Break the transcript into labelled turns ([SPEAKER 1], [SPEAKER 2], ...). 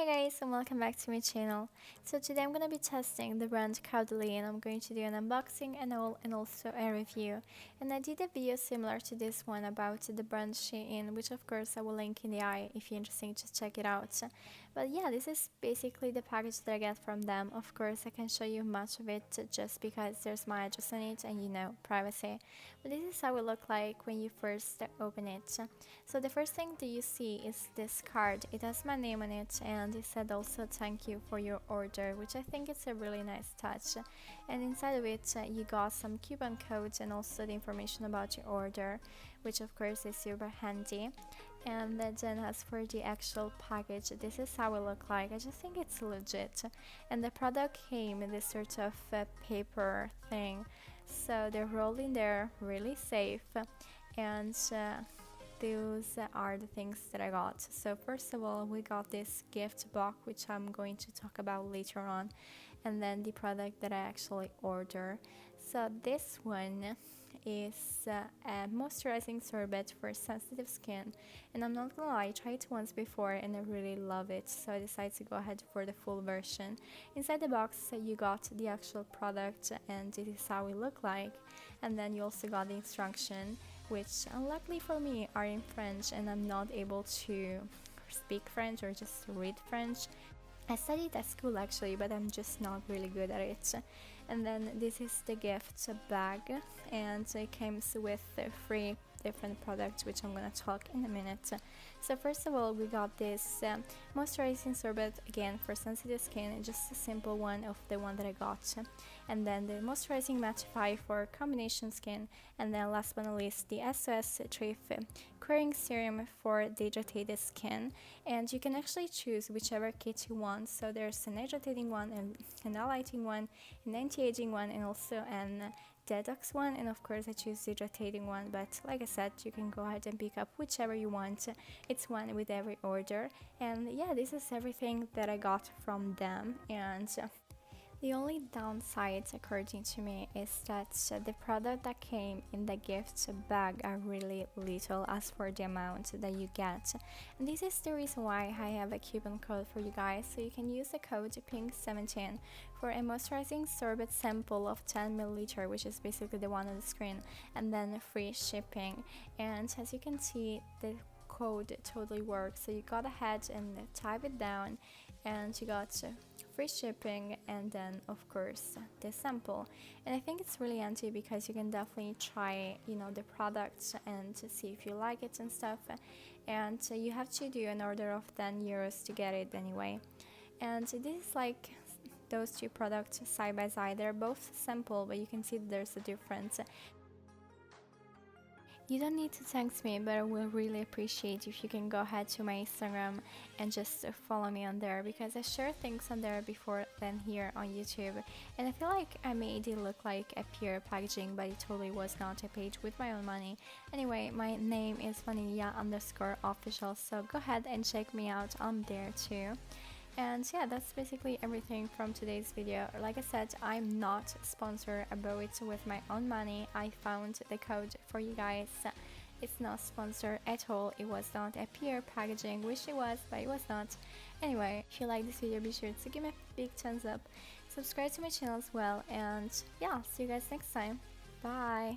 [SPEAKER 1] Hi guys, and welcome back to my channel. So today I'm gonna be testing the brand CAUDILIE, and I'm going to do an unboxing and haul and also a review. And I did a video similar to this one about the brand SHEIN, which of course I will link in the eye if you're interested, just check it out. But yeah, this is basically the package that I get from them. Of course I can show you much of it just because there's my address on it and you know, privacy. But this is how it look like when you first open it. So the first thing that you see is this card. It has my name on it and it said also thank you for your order, which I think is a really nice touch. And inside of it you got some coupon codes and also the information about your order, which of course is super handy. And then as for the actual package, this is how it look like. I just think it's legit. And the product came in this sort of paper thing, so they're rolled in there really safe. And those are the things that I got. So first of all, we got this gift box, which I'm going to talk about later on, and then the product that I actually order. So this one is a moisturizing sorbet for sensitive skin, and I'm not gonna lie, I tried it once before and I really love it, so I decided to go ahead for the full version. Inside the box you got the actual product and this is how it look like, and then you also got the instruction, which unluckily for me are in French and I'm not able to speak French or just read French. I studied at school actually, but I'm just not really good at it. And then this is the gift bag, and it comes with 3 different products, which I'm gonna talk in a minute. So first of all, we got this moisturizing sorbet, again for sensitive skin, just a simple one of the one that I got. And then the moisturizing mattify for combination skin, and then last but not least the SOS Thrift curing serum for dehydrated skin. And you can actually choose whichever kit you want. So there's an hydrating one, and an highlighting one, an anti-aging one, and also an detox one, and of course I choose the hydrating one, but like I said, you can go ahead and pick up whichever you want. It's one with every order. And yeah, this is everything that I got from them. And the only downside, according to me, is that the product that came in the gift bag are really little as for the amount that you get. And this is the reason why I have a coupon code for you guys, so you can use the code PINK17 for a moisturizing sorbet sample of 10 ml, which is basically the one on the screen, and then free shipping. And as you can see, the code totally works, so you go ahead and type it down and you got free shipping and then of course the sample. And I think it's really handy because you can definitely try, you know, the products and to see if you like it and stuff. And you have to do an order of 10 euros to get it anyway. And this is like those 2 products side by side. They're both sample, but you can see that there's a difference. You don't need to thank me, but I will really appreciate if you can go ahead to my Instagram and just follow me on there, because I share things on there before than here on YouTube. And I feel like I made it look like a pure packaging, but it totally was not. I paid with my own money. Anyway, my name is vanilla_official, so go ahead and check me out on there too. And yeah, that's basically everything from today's video. Like I said, I'm not sponsored. I bought it with my own money. I found the code for you guys. It's not sponsored at all. It was not a pure packaging. Wish it was, but it was not. Anyway, if you like this video, be sure to give me a big thumbs up. Subscribe to my channel as well. And yeah, see you guys next time. Bye.